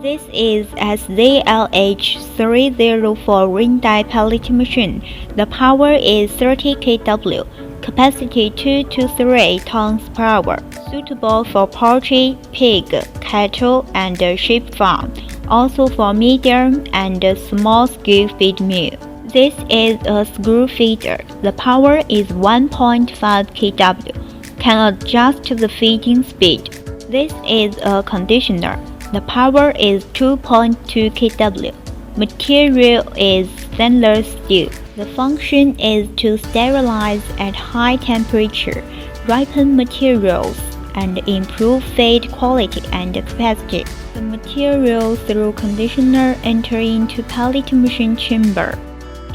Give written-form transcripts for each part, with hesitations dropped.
This is SZLH304 ring die pellet machine. The power is 30 kW, capacity 2 to 3 tons per hour, suitable for poultry, pig, cattle, and sheep farm, also for medium and small-scale feed mill. This is a screw feeder. The power is 1.5 kW, can adjust the feeding speed. This is a conditioner. The power is 2.2 kW. Material is stainless steel. The function is to sterilize at high temperature, ripen materials, and improve feed quality and capacity. The material through conditioner enter into pellet machine chamber.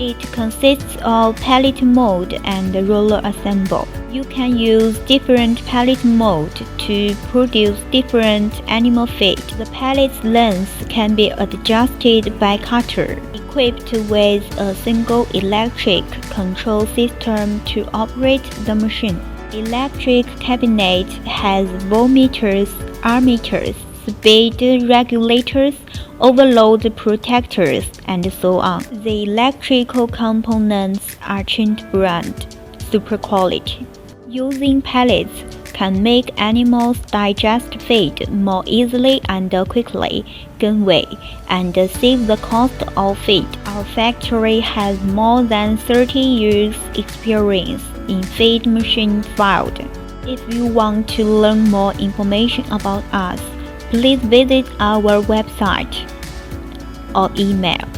It consists of pellet mold and roller assemble. You can use different pellet mold to produce different animal feed. The pellet's length can be adjusted by cutter, equipped with a single electric control system to operate the machine. Electric cabinet has voltmeters, ammeters, speed regulators, overload protectors, and so on. The electrical components are Chint brand, super quality. Using pellets can make animals digest feed more easily and quickly, gain weight, and save the cost of feed. Our factory has more than 30 years experience in feed machine field. If you want to learn more information about us, please visit our website or email